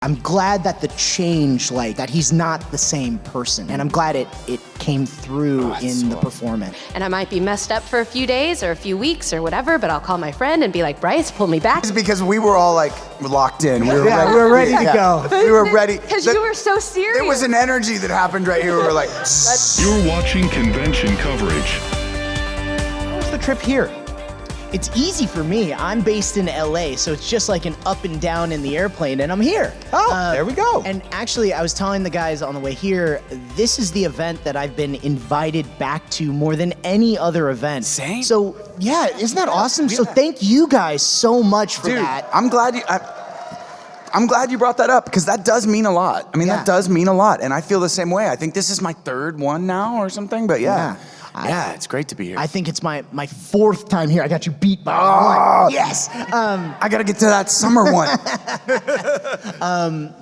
I'm glad that the change, like, that he's not the same person. And I'm glad it came through in the performance. And I might be messed up for a few days or a few weeks or whatever, but I'll call my friend and be like, Bryce, pull me back. It's because we were all like locked in. We were ready to go. We were ready. Because you were so serious. There was an energy that happened right here. We were like, You're watching convention coverage. Where's the trip here? It's easy for me. I'm based in LA, so it's just like an up and down in the airplane, and I'm here. Oh, there we go. And actually, I was telling the guys on the way here, this is the event that I've been invited back to more than any other event. Same. So, yeah, isn't that awesome? So thank you guys so much for that. I'm glad you brought that up because that does mean a lot. I mean, that does mean a lot, and I feel the same way. I think this is my third one now or something, but yeah. Yeah, it's great to be here. I think it's my fourth time here. I got you beat by one. Yes. I got to get to that summer one.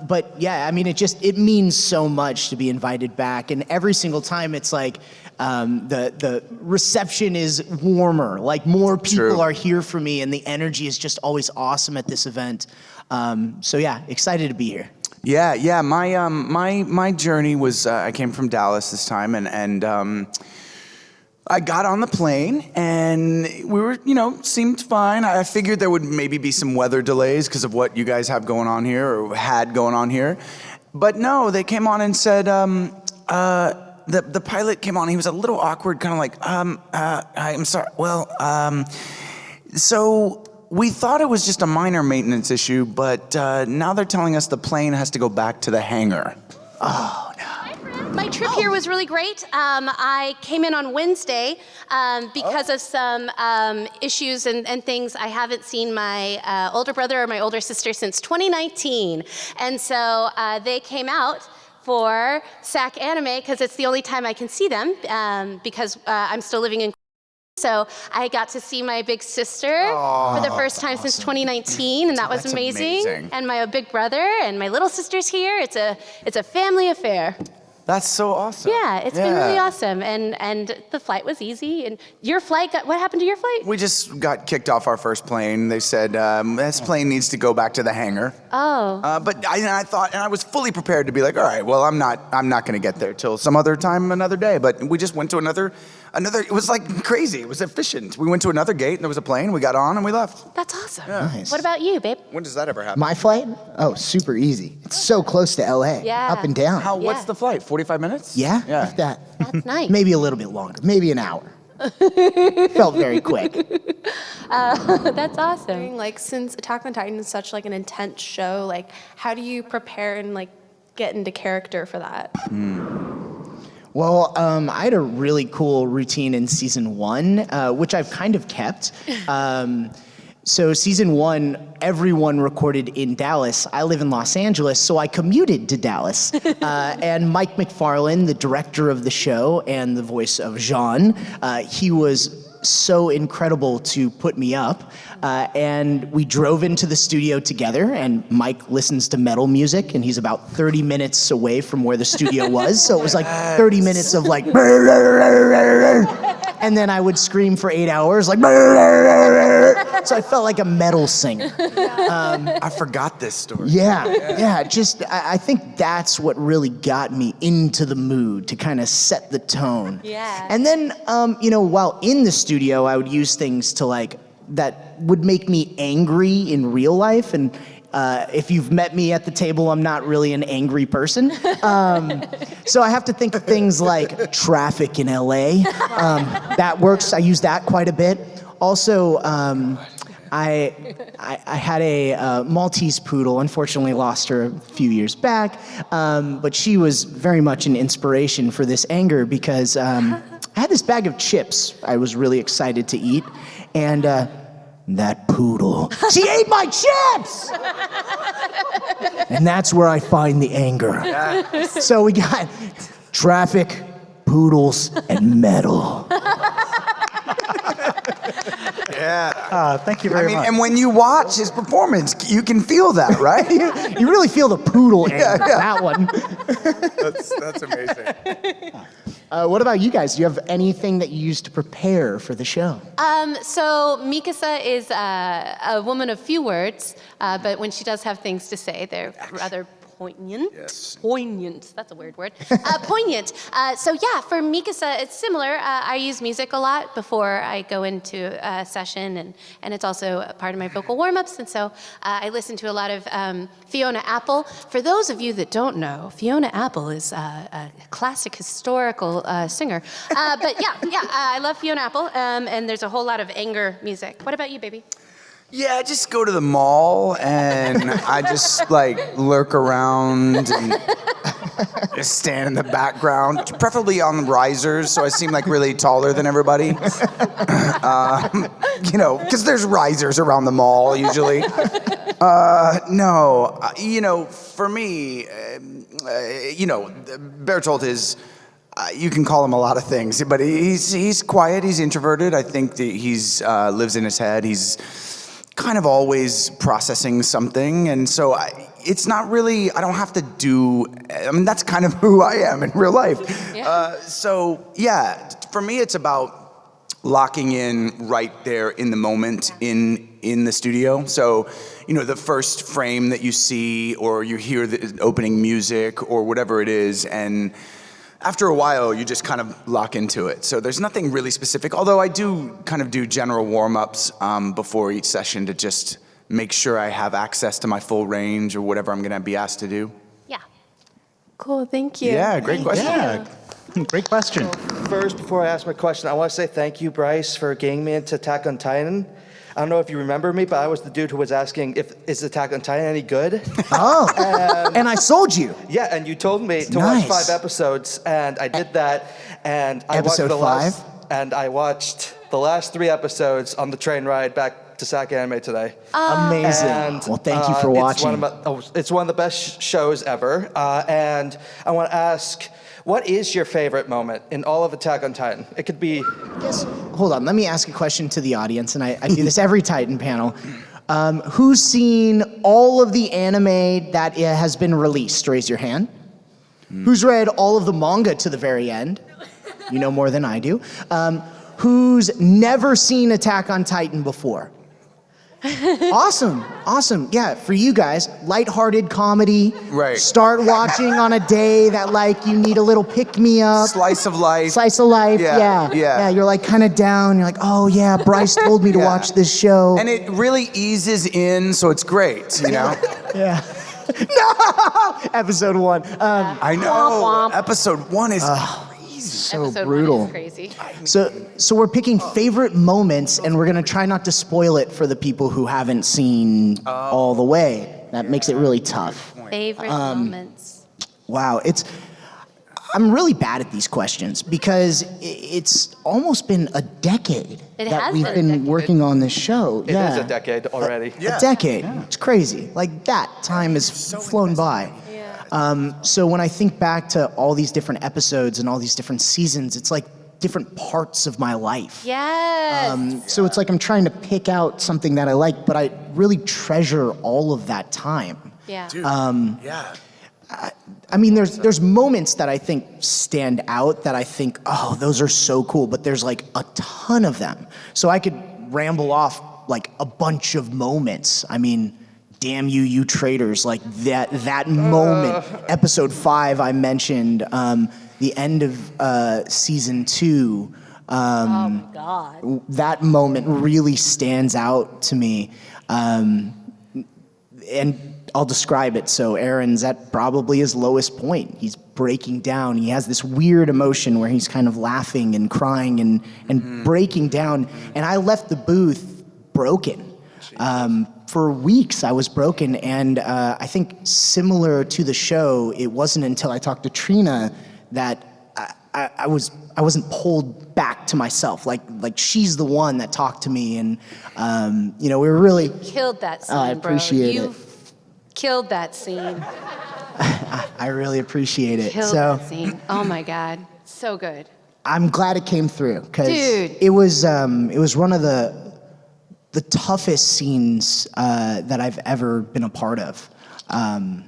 But yeah, I mean, it means so much to be invited back. And every single time it's like, the reception is warmer. Like more people are here for me and the energy is just always awesome at this event. So yeah, excited to be here. Yeah. My journey was, I came from Dallas this time and I got on the plane and we were, seemed fine. I figured there would maybe be some weather delays because of what you guys have going on here or had going on here. But no, they came on and said, the pilot came on, he was a little awkward, kind of like, I'm sorry, so we thought it was just a minor maintenance issue, but now they're telling us the plane has to go back to the hangar. Oh, no. My trip here was really great. I came in on Wednesday because of some issues and things. I haven't seen my older brother or my older sister since 2019. And so they came out for SacAnime because it's the only time I can see them because I'm still living in. So I got to see my big sister for the first time since 2019, and that was amazing. And my big brother and my little sister's here. It's a family affair. That's so awesome. Yeah, it's been really awesome, and the flight was easy. And your flight, what happened to your flight? We just got kicked off our first plane. They said this plane needs to go back to the hangar. Oh. But I thought, and I was fully prepared to be like, all right, well, I'm not going to get there till some other time, another day. But we just went to another. It was like crazy. It was efficient. We went to another gate, and there was a plane. We got on, and we left. That's awesome. Yeah. Nice. What about you, babe? When does that ever happen? My flight? Oh, super easy. It's so close to LA. Yeah. Up and down. What's the flight? 45 minutes? Yeah, Yeah. like that. That's nice. Maybe a little bit longer, maybe an hour. Felt very quick. That's awesome. Like, since Attack on Titan is such like an intense show, like, how do you prepare and like get into character for that? Well, I had a really cool routine in season 1, which I've kind of kept. So season 1, everyone recorded in Dallas. I live in Los Angeles, so I commuted to Dallas. And Mike McFarlane, the director of the show and the voice of Jean, he was so incredible to put me up. And we drove into the studio together, and Mike listens to metal music, and he's about 30 minutes away from where the studio was. So it was like 30 minutes of like, and then I would scream for 8 hours, like, so I felt like a metal singer. I forgot this story. Yeah. I think that's what really got me into the mood to kind of set the tone. Yeah. And then, while in the studio, I would use things to like, that would make me angry in real life. And if you've met me at the table, I'm not really an angry person. So I have to think of things like traffic in LA. That works. I use that quite a bit. Also, I had a Maltese poodle. Unfortunately, lost her a few years back. But she was very much an inspiration for this anger because I had this bag of chips I was really excited to eat. And that poodle, she ate my chips! And that's where I find the anger. Yes. So we got traffic, poodles, and metal. Yeah. Thank you very much. And when you watch his performance, you can feel that, right? You really feel the poodle anger on that one. That's amazing. What about you guys? Do you have anything that you use to prepare for the show? So Mikasa is a woman of few words, but when she does have things to say, they're rather poignant. Yes. Poignant. That's a weird word. Poignant. So yeah, for Mikasa, it's similar. I use music a lot before I go into a session, and it's also a part of my vocal warm-ups. And so I listen to a lot of Fiona Apple. For those of you that don't know, Fiona Apple is a classic historical singer. But yeah, I love Fiona Apple, and there's a whole lot of anger music. What about you, baby? Yeah, I just go to the mall and I just like lurk around and just stand in the background, preferably on risers, so I seem like really taller than everybody. Because there's risers around the mall usually. For me, Bertolt is. You can call him a lot of things, but he's quiet. He's introverted. I think that he's lives in his head. He's kind of always processing something, and so it's not really. I don't have to do. I mean, that's kind of who I am in real life. Yeah. For me, it's about locking in right there in the moment in the studio. So, the first frame that you see, or you hear the opening music, or whatever it is, and after a while, you just kind of lock into it. So there's nothing really specific, although I do kind of do general warm-ups before each session to just make sure I have access to my full range or whatever I'm going to be asked to do. Yeah. Cool, thank you. Yeah, great question. Yeah, great question. First, before I ask my question, I want to say thank you, Bryce, for getting me into Attack on Titan. I don't know if you remember me, but I was the dude who was asking is Attack on Titan any good? Oh, and I sold you. Yeah, and you told me to Nice. watch 5 episodes, and I did that, and I Episode watched 5? And I watched the last 3 episodes on the train ride back to SacAnime today. Amazing. And, Well, thank you for watching. It's one of the best shows ever, and I want to ask, what is your favorite moment in all of Attack on Titan? It could be... Hold on, let me ask a question to the audience, and I do this every Titan panel. Who's seen all of the anime that has been released? Raise your hand. Who's read all of the manga to the very end? You know more than I do. Who's never seen Attack on Titan before? Awesome. Yeah, for you guys, lighthearted comedy. Right. Start watching on a day that you need a little pick-me-up. Slice of life. Slice of life, Yeah. yeah. You're kind of down. You're like, oh yeah, Bryce told me to watch this show. And it really eases in, so it's great, Yeah. No! Episode 1. I know. Womp womp. Episode 1 is So Episode brutal. 1 is crazy. So we're picking favorite moments, and we're gonna try not to spoil it for the people who haven't seen all the way. That makes it really tough. Favorite moments. Wow, I'm really bad at these questions because it's almost been a decade It that has we've been a been decade. working on this show. It is a decade already. A decade. It's crazy. That time has flown by. So when I think back to all these different episodes and all these different seasons, it's like different parts of my life. Yes. So it's like I'm trying to pick out something that I like, but I really treasure all of that time. Yeah. Dude, yeah. I mean, there's moments that I think stand out that I think, oh, those are so cool, but there's a ton of them. So I could ramble off a bunch of moments. I mean, damn you traitors, that moment, episode 5 I mentioned, the end of season 2. Oh my God. That moment really stands out to me. And I'll describe it. So Eren's at probably his lowest point. He's breaking down. He has this weird emotion where he's kind of laughing and crying and breaking down. And I left the booth broken. For weeks I was broken, and I think similar to the show, it wasn't until I talked to Trina that I wasn't pulled back to myself. Like she's the one that talked to me, and we were really Killed that scene, I appreciate bro. it. You killed that scene. I really appreciate it. Killed So that scene. Oh my God. So good. I'm glad it came through because Dude. it was one of the the toughest scenes that I've ever been a part of. And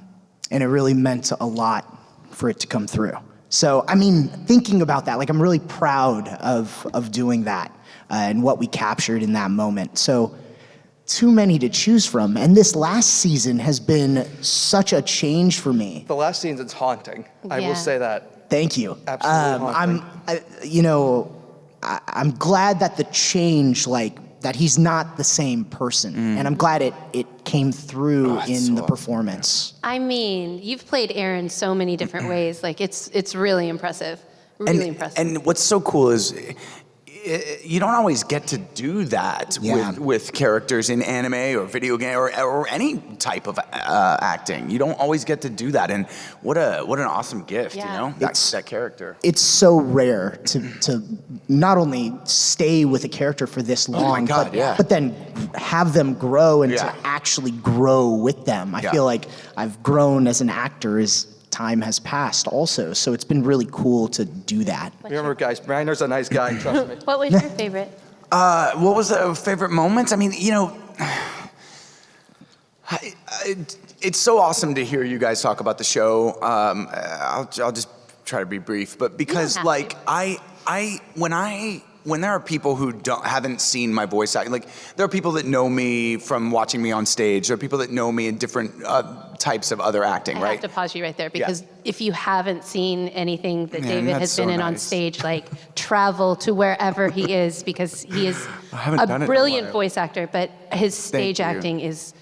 it really meant a lot for it to come through. So, I mean, thinking about that, like, I'm really proud of doing that and what we captured in that moment. So, too many to choose from. And this last season has been such a change for me. The last season's haunting. I Yeah. will say that. Thank you. Absolutely haunting. I'm glad that the change, like, that he's not the same person. And I'm glad it came through in the performance. I mean, you've played Eren so many different ways. Like, it's really impressive. Really impressive. And what's so cool is you don't always get to do that with characters in anime or video game or any type of acting. You don't always get to do that, and what an awesome gift, you know, that character. It's so rare to not only stay with a character for this long, but then have them grow and to actually grow with them. I feel like I've grown as an actor as time has passed also, so it's been really cool to do that. Remember, guys, Reiner's a nice guy, trust me. What was your favorite? What was the favorite moments? I mean, you know, it's so awesome to hear you guys talk about the show. I'll just try to be brief, but because like when there are people who haven't seen my voice acting, like there are people that know me from watching me on stage. There are people that know me in different types of other acting, right? I have to pause you right there because if you haven't seen anything that David has been in on stage, like travel to wherever he is because he is a brilliant voice actor, but his stage acting is,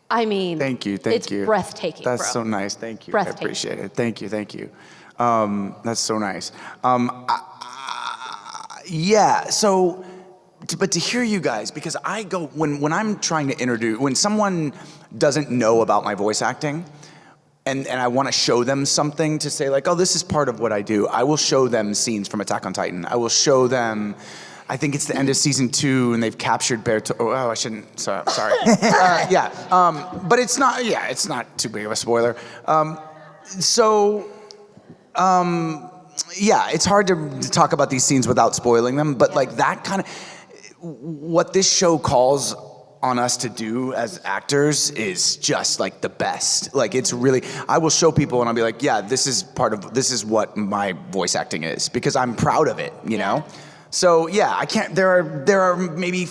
I mean, thank you. It's breathtaking. That's bro. so nice. Thank you. I Breathtaking. appreciate it. Thank you. That's so nice. So, but to hear you guys, because I go, when I'm trying to introduce, when someone doesn't know about my voice acting, and I want to show them something to say like, oh, this is part of what I do, I will show them scenes from Attack on Titan. I will show them, I think it's the end of season 2, and they've captured I shouldn't, sorry. But it's not too big of a spoiler. It's hard to talk about these scenes without spoiling them, but like that kind of, what this show calls on us to do as actors is just like the best. Like it's really, I will show people and I'll be like, yeah, this is what my voice acting is, because I'm proud of it, you know? So yeah, I can't, there are maybe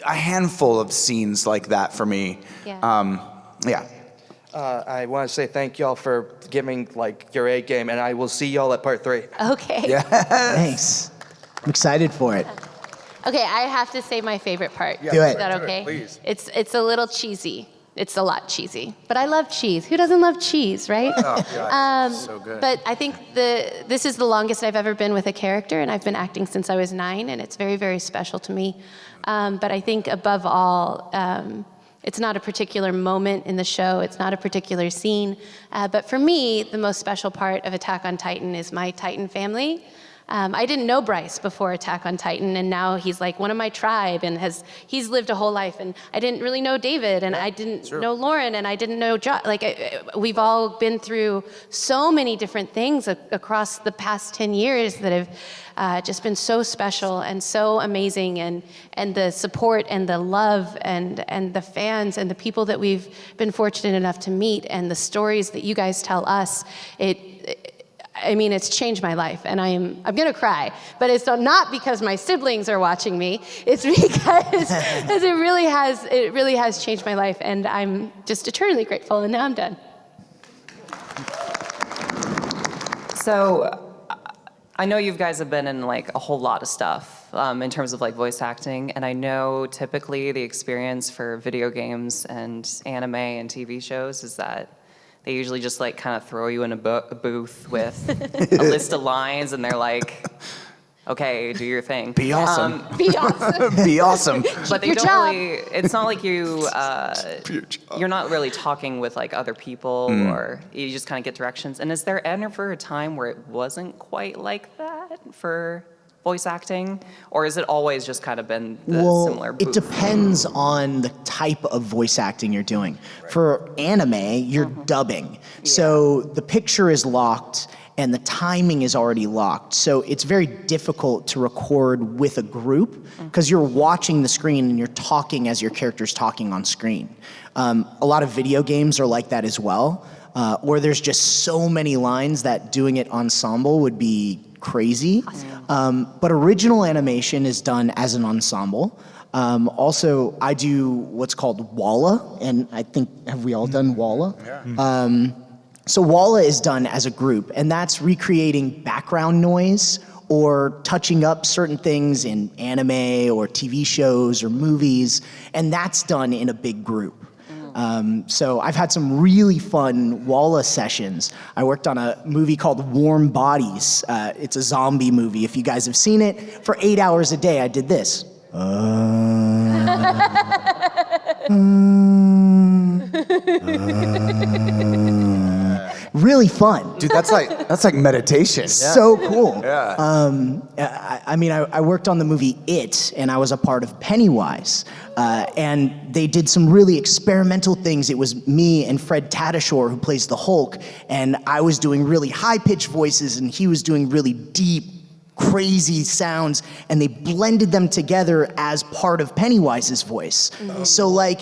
a handful of scenes like that for me. I want to say thank y'all for giving like your A game, and I will see y'all at part 3. Okay. Thanks. I'm excited for it. Okay, I have to say my favorite part. Do it. Is that okay? Please. It's a little cheesy. It's a lot cheesy, but I love cheese. Who doesn't love cheese, right? Oh, God. So good. But I think this is the longest I've ever been with a character, and I've been acting since I was 9, and it's very, very special to me. But I think above all, it's not a particular moment in the show. It's not a particular scene. But for me, the most special part of Attack on Titan is my Titan family. I didn't know Bryce before Attack on Titan, and now he's like one of my tribe, and he's lived a whole life. And I didn't really know David, and I didn't know Lauren, and I didn't know Josh. We've all been through so many different things across the past 10 years that have just been so special and so amazing, and the support and the love and the fans and the people that we've been fortunate enough to meet, and the stories that you guys tell us. It's changed my life, and I'm gonna cry, but it's not because my siblings are watching me. It's because it really has changed my life, and I'm just eternally grateful. And now I'm done. So, I know you guys have been in like a whole lot of stuff in terms of like voice acting, and I know typically the experience for video games and anime and TV shows is that they usually just like kind of throw you in a booth with a list of lines, and they're like, okay, do your thing. Be awesome. Be awesome. Be awesome. But they your don't job. really, it's not like you're not really talking with like other people, or you just kind of get directions. And is there ever a time where it wasn't quite like that for voice acting? Or is it always just kind of been the similar booth? It depends on the type of voice acting you're doing. For anime, you're dubbing. So the picture is locked, and the timing is already locked. So it's very difficult to record with a group because you're watching the screen and you're talking as your character's talking on screen. A lot of video games are like that as well, where there's just so many lines that doing it ensemble would be crazy. But original animation is done as an ensemble. Also, I do what's called Walla, and I think, have we all done Walla? Yeah. So Walla is done as a group, and that's recreating background noise or touching up certain things in anime or TV shows or movies, and that's done in a big group. So I've had some really fun Walla sessions. I worked on a movie called Warm Bodies. It's a zombie movie. If you guys have seen it, for 8 hours a day, I did this. Really fun. Dude, that's like meditation. So cool. Yeah. I mean, I worked on the movie It, and I was a part of Pennywise. And they did some really experimental things. It was me and Fred Tatasciore, who plays the Hulk, and I was doing really high-pitched voices, and he was doing really deep, crazy sounds, and they blended them together as part of Pennywise's voice. So like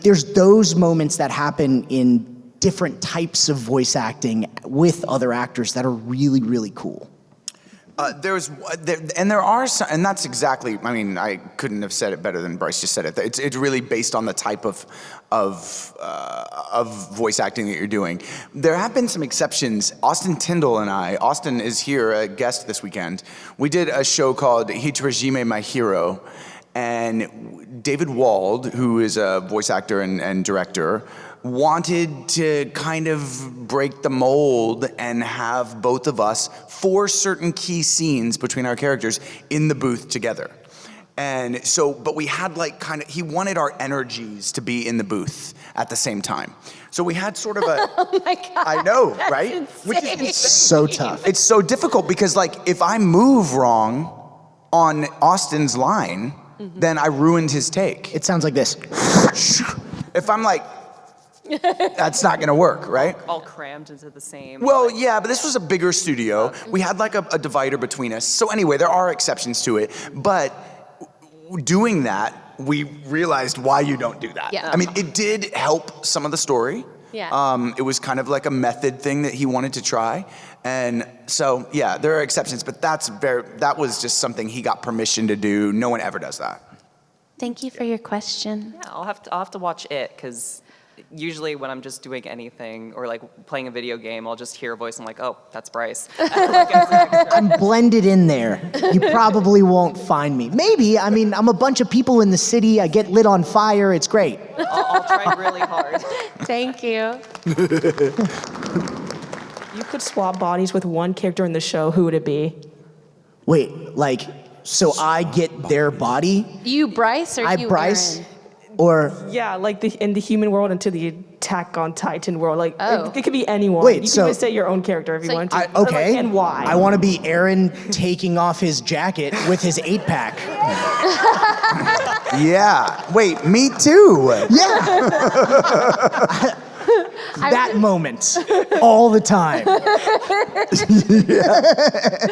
there's those moments that happen in different types of voice acting with other actors that are really, really cool. There are some, and that's exactly. I mean, I couldn't have said it better than Bryce just said it. It's really based on the type of voice acting that you're doing. There have been some exceptions. Austin Tyndall and I. Austin is here, a guest this weekend. We did a show called Hitorajime My Hero, and David Wald, who is a voice actor and director, wanted to kind of break the mold and have both of us for certain key scenes between our characters in the booth together. And so, but we had he wanted our energies to be in the booth at the same time. So we had sort of a, Oh my God. I know, That's right? insane. Which is insane. So tough. It's so difficult because if I move wrong on Austin's line, then I ruined his take. It sounds like this. If I'm that's not gonna work, right? All crammed into the same. Well, yeah, but this was a bigger studio. We had a divider between us. So anyway, there are exceptions to it. But doing that, we realized why you don't do that. Yeah. I mean, it did help some of the story. Yeah. It was kind of like a method thing that he wanted to try. And so, yeah, there are exceptions, but that was just something he got permission to do. No one ever does that. Thank you for your question. Yeah, I'll have to watch it because usually when I'm just doing anything or playing a video game, I'll just hear a voice and I'm like, oh, that's Bryce. I'm blended in there. You probably won't find me. Maybe. I mean, I'm a bunch of people in the city. I get lit on fire. It's great. I'll try really hard. Thank you. You could swap bodies with one character in the show. Who would it be? Wait, so I get their body? You, Bryce, or I you, Bryce? Eren? Or Yeah, in the human world into the Attack on Titan world. Oh. It could be anyone. Wait, you can so- even say your own character if you So- want to. okay. And why? I want to be Eren taking off his jacket with his 8-pack. Yeah. Wait, me too. Yeah. That moment. All the time.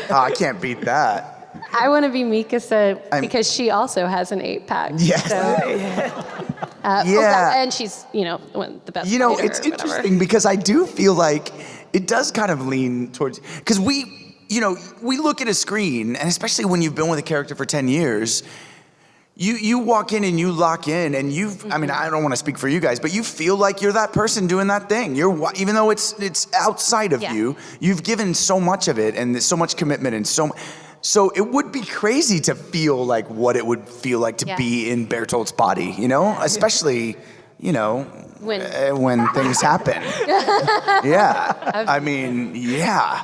Oh, I can't beat that. I want to be Mikasa because she also has an 8-pack. Yes. Yeah. And she's, the best You know, fighter it's or whatever. interesting because I do feel like it does kind of lean towards, because we look at a screen, and especially when you've been with a character for 10 years, you walk in and you lock in, and I mean, I don't want to speak for you guys, but you feel like you're that person doing that thing. Even though it's outside of you, you've given so much of it and so much commitment and so it would be crazy to feel like what it would feel like to be in Bertolt's body, especially, when things happen. Yeah. I mean, yeah.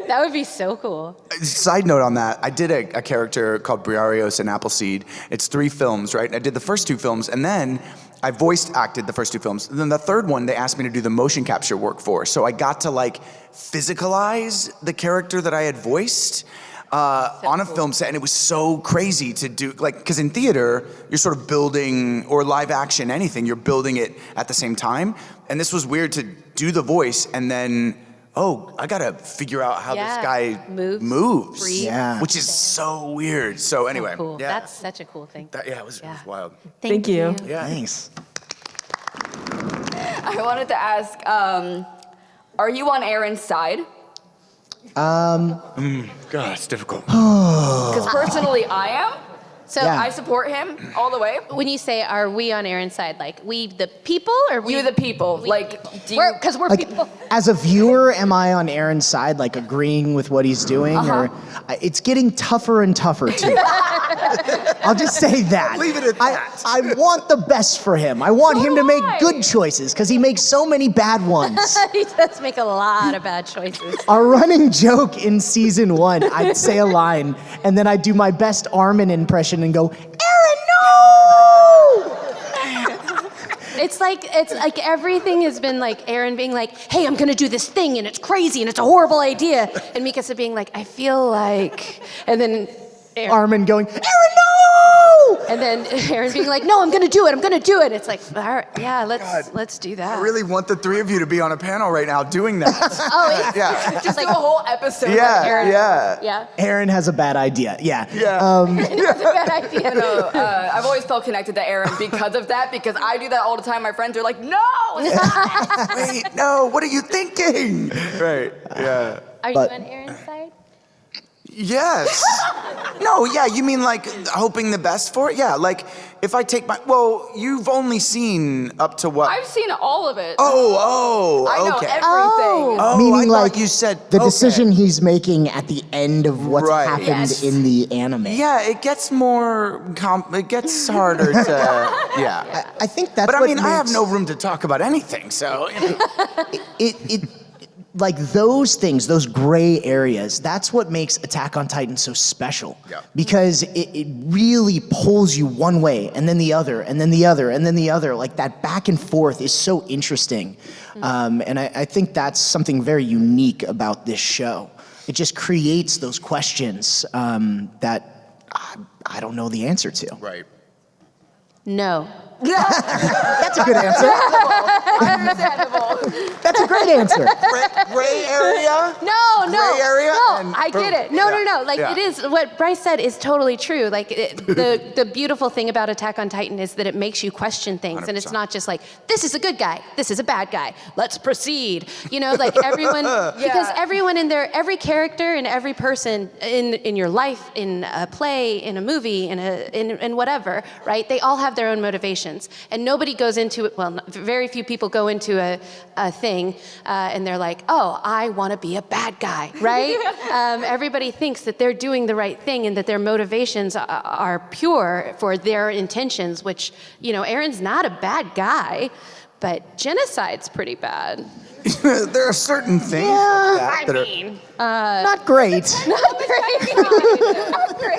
That would be so cool. Side note on that, I did a character called Briarios in Appleseed. It's 3 films, right? I did the first 2 films, and then I voiced acted the first 2 films. And then the third one, they asked me to do the motion capture work for. So I got to physicalize the character that I had voiced on a film set, and it was so crazy to do, because in theater, you're sort of building, or live action, anything, you're building it at the same time. And this was weird to do the voice and then oh, I gotta figure out how Yeah. this guy moves. breathes, Yeah. Which is so weird. So anyway, Cool. yeah. That's such a cool thing. It was wild. Thank you. Yeah. Thanks. I wanted to ask, are you on Eren's side? God, it's difficult. Because personally, I am. So Yeah. I support him all the way. when you say, are we on Aaron's side? Like, we the people or we? You the people. Like, do you... Because we're Like, people. as a viewer, am I on Aaron's side, like agreeing with what he's doing? Or it's getting tougher and tougher too. I'll just say that. Leave it at that. I want the best for him. I want him to make I. good choices because he makes so many bad ones. He does make a lot of bad choices. Our running joke in season 1, I'd say a line, and then I'd do my best Armin impression and go, Eren, no! It's like everything has been like Aaron being like, hey, I'm gonna do this thing and it's crazy and it's a horrible idea. And Mikasa being like, I feel like, and then Armin going, Eren, no! And then Aaron being like, no, I'm gonna do it. It's like, all right, yeah, let's do that. I really want the three of you to be on a panel right now doing that. Oh, yeah. Just like a whole episode. Yeah. Aaron has a bad idea. Yeah. That's a bad idea. No, I've always felt connected to Eren because of that, because I do that all the time. My friends are like, no! Wait, no, what are you thinking? Right, yeah. Are But- you on Aaron's side? Yes. No, yeah, you mean like hoping the best for it? Yeah, like if I take well, you've only seen up to what? I've seen all of it. Oh, I know okay. everything. Oh, Meaning I like thought you said the okay. decision he's making at the end of what's Right. happened Yes. in the anime. Yeah, it gets more, it gets harder to, yeah. I think that's But I what mean, I have makes- no room to talk about anything, so. You know. it like those things, those gray areas, that's what makes Attack on Titan so special. Yeah. Because it really pulls you one way and then the other and then the other and then the other. Like that back and forth is so interesting. And I think that's something very unique about this show. It just creates those questions that I don't know the answer to. Right. No. That's a good answer. Understandable. That's a great answer. Gray area? No, Gray area no, and I boom. get it. No. Like Yeah. it is what Bryce said is totally true. Like the beautiful thing about Attack on Titan is that it makes you question things, and it's 100%. not just like this is a good guy, this is a bad guy. Let's proceed. You know, like everyone because everyone in there, every character and every person in your life, in a play, in a movie, in whatever, right? They all have their own motivations, and nobody goes into it. Well, very few people go into a thing and they're like, oh, I want to be a bad guy, right? Everybody thinks that they're doing the right thing and that their motivations are pure for their intentions, which, you know, Eren's not a bad guy, but genocide's pretty bad. There are certain things Yeah, that are. not great.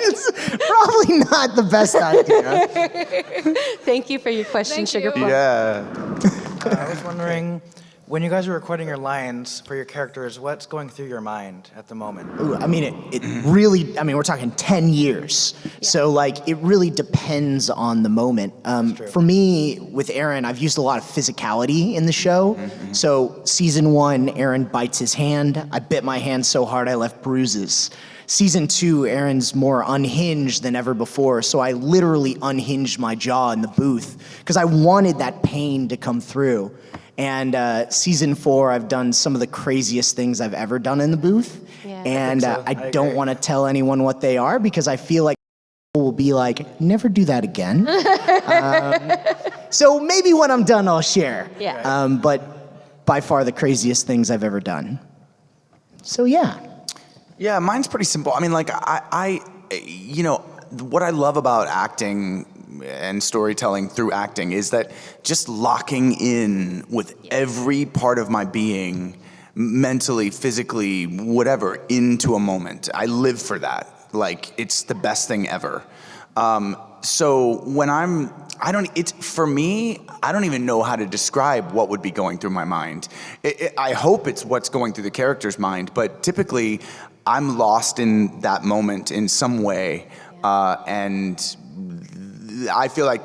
It's probably not the best idea. Thank you for your question, Sugar Plum. Yeah. I was wondering, when you guys are recording your lines for your characters, what's going through your mind at the moment? Ooh, I mean, it really, I mean, we're talking 10 years. So, like, it really depends on the moment. For me, with Eren, I've used a lot of physicality in the show. So, season 1, Eren bites his hand. I bit my hand so hard I left bruises. Season 2, Eren's more unhinged than ever before. So, I literally unhinged my jaw in the booth because I wanted that pain to come through. And season 4, I've done some of the craziest things I've ever done in the booth. Yeah. And so. I I don't agree. want to tell anyone what they are because I feel like people will be like, never do that again. So maybe when I'm done, I'll share. Yeah. But by far the craziest things I've ever done. So yeah. Yeah, mine's pretty simple. I mean, like, I you know, what I love about acting and storytelling through acting is that just locking in with every part of my being, mentally, physically, whatever, into a moment. I live for that. Like, it's the best thing ever. So when for me, I don't even know how to describe what would be going through my mind. I hope it's what's going through the character's mind, but typically I'm lost in that moment in some way, and I feel like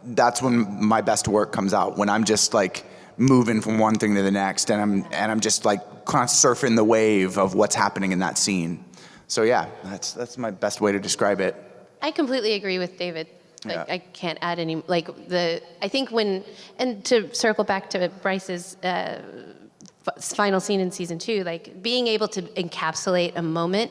that's when my best work comes out, when I'm just like moving from one thing to the next, and I'm just like kind of surfing the wave of what's happening in that scene. So yeah, that's my best way to describe it. I completely agree with David. Like, Yeah. I can't add any, I think and to circle back to Bryce's final scene in season 2, like being able to encapsulate a moment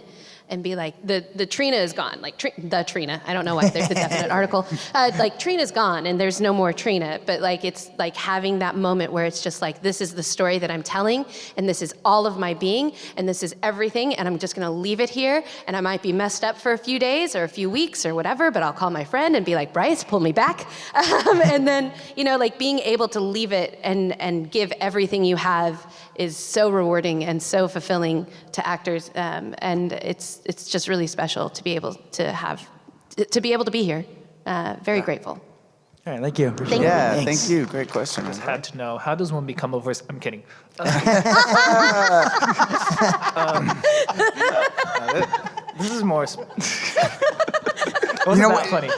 and be like, the Trina is gone, like the Trina. I don't know why there's a definite article. Like Trina's gone and there's no more Trina, but like it's like having that moment where it's just like, this is the story that I'm telling, and this is all of my being, and this is everything, and I'm just gonna leave it here, and I might be messed up for a few days or a few weeks or whatever, but I'll call my friend and be like, Bryce, pull me back. And then, like being able to leave it and give everything you have is so rewarding and so fulfilling to actors, and it's just really special to be able to be here. Very grateful. All right, thank you. Thank you. Yeah, Thanks. thank you. Great question. Just had to know, how does one become a voice? I'm kidding. This is more. Wasn't that funny?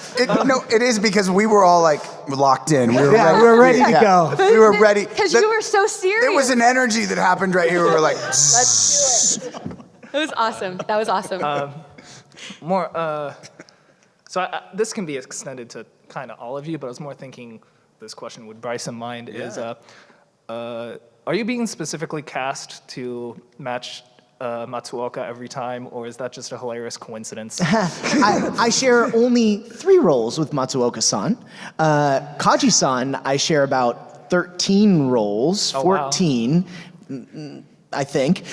It is because we were all like locked in. We we're ready to go. We were ready. Because you were so serious. There was an energy that happened right here. We were like, Let's do it. It was awesome. That was awesome. This can be extended to kind of all of you, but I was more thinking this question with Bryce in mind is, are you being specifically cast to match Matsuoka every time, or is that just a hilarious coincidence? I share only 3 roles with Matsuoka-san. Kaji-san, I share about 13 roles, Oh, wow. 14, I think.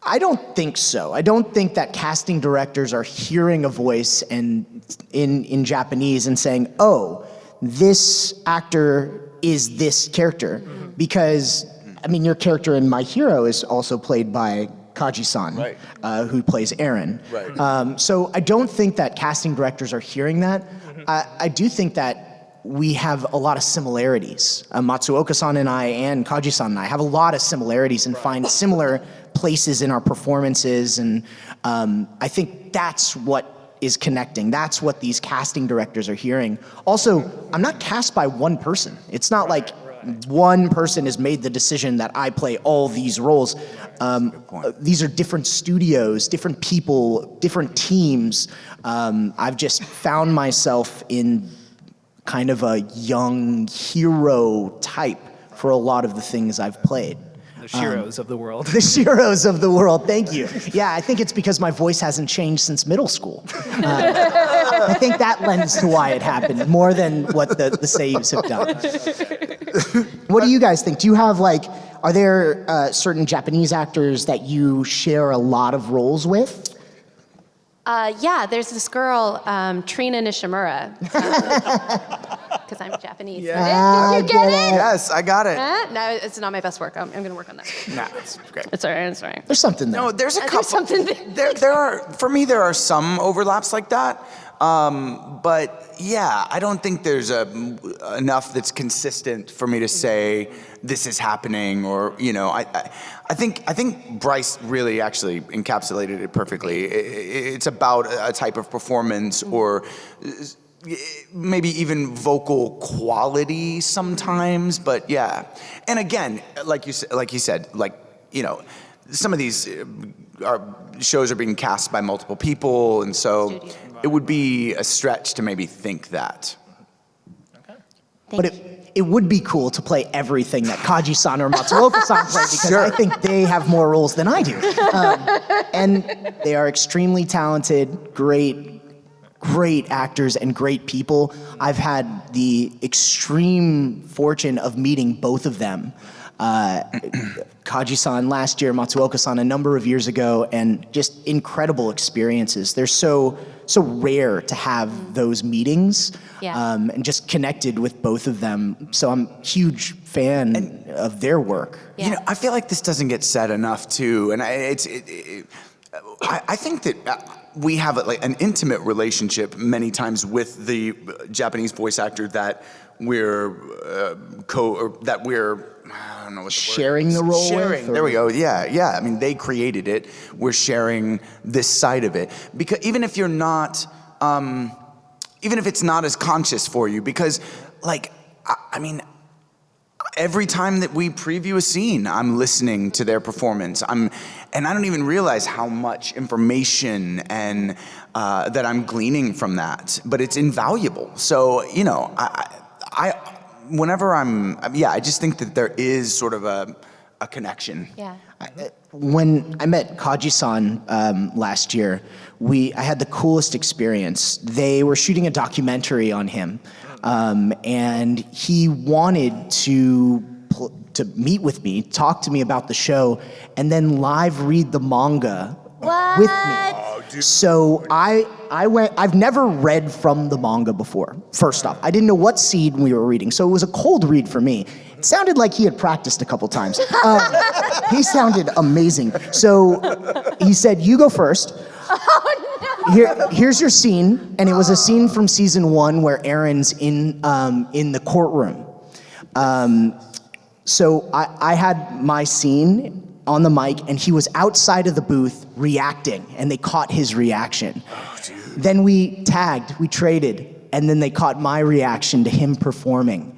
I don't think so. I don't think that casting directors are hearing a voice and in Japanese and saying, oh, this actor is this character. Because, I mean, your character in My Hero is also played by Kaji-san, Right. Who plays Eren. Right. So I don't think that casting directors are hearing that. I do think that we have a lot of similarities. Matsuoka-san and I and Kaji-san and I have a lot of similarities and find similar places in our performances, and I think that's what is connecting. That's what these casting directors are hearing. Also, I'm not cast by one person. It's not like one person has made the decision that I play all these roles. These are different studios, different people, different teams. I've just found myself in kind of a young hero type for a lot of the things I've played. The Shiros of the world. The Shiros of the world, thank you. Yeah, I think it's because my voice hasn't changed since middle school. I think that lends to why it happened, more than what the saves have done. What do you guys think? Do you have are there certain Japanese actors that you share a lot of roles with? Yeah, there's this girl, Trina Nishimura. Because I'm Japanese. Yeah. Did you get it? yes, I got it. No, it's not my best work. I'm going to work on that. Nah, it's great. It's all right. It's all right. There's something there. No, there's a couple. There's something there. There are, for me, there are some overlaps like that. But yeah, I don't think there's enough that's consistent for me to say this is happening, or I think Bryce really actually encapsulated it perfectly. It's about a type of performance, or maybe even vocal quality sometimes. But yeah, and again, like you said, some of these shows are being cast by multiple people, and so it would be a stretch to maybe think that. But it would be cool to play everything that Kaji-san or Matsuoka-san play, because I think they have more roles than I do. And they are extremely talented, great actors and great people. I've had the extreme fortune of meeting both of them. Kaji-san last year, Matsuoka-san a number of years ago, and just incredible experiences. They're so rare to have those meetings, and just connected with both of them. So I'm a huge fan of their work. Yeah. I feel like this doesn't get said enough too, and I think that we have an intimate relationship many times with the Japanese voice actor that we're I don't know what the Sharing word is. the role Sharing. with, There we go. Yeah. I mean, they created it. We're sharing this side of it, because even if you're not, even if it's not as conscious for you, because I mean, every time that we preview a scene, I'm listening to their performance. And I don't even realize how much information and that I'm gleaning from that, but it's invaluable. So, you know, whenever I just think that there is sort of a connection. Yeah. When I met Kaji-san last year, I had the coolest experience. They were shooting a documentary on him, and he wanted to meet with me, talk to me about the show, and then live read the manga with me. So I went. I've never read from the manga before. First off, I didn't know what scene we were reading, so it was a cold read for me. It sounded like he had practiced a couple times. He sounded amazing. So he said, "You go first. Here's your scene," and it was a scene from season 1 where Eren's in the courtroom. So I had my scene on the mic, and he was outside of the booth reacting, and they caught his reaction. Then we tagged, we traded, and then they caught my reaction to him performing.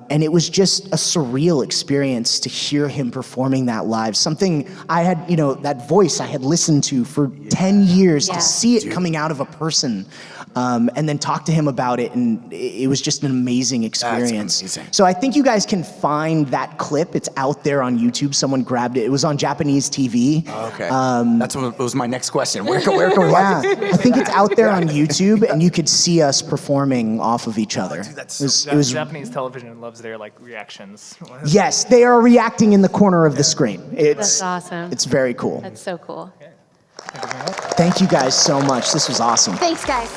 And it was just a surreal experience to hear him performing that live. Something I had, you know, that voice I had listened to for 10 years, to see it coming out of a person, and then talk to him about it, and it was just an amazing experience. That's amazing. So I think you guys can find that clip. It's out there on YouTube. Someone grabbed it. It was on Japanese TV. Okay. That's what was my next question. Where can we watch it? I think it's out there on YouTube, and you could see us performing off of each other. Dude, that's it was Japanese television loves their like reactions. Yes, they are reacting in the corner of the screen. That's awesome. It's very cool. That's so cool. Thank you guys so much. This was awesome. Thanks, guys.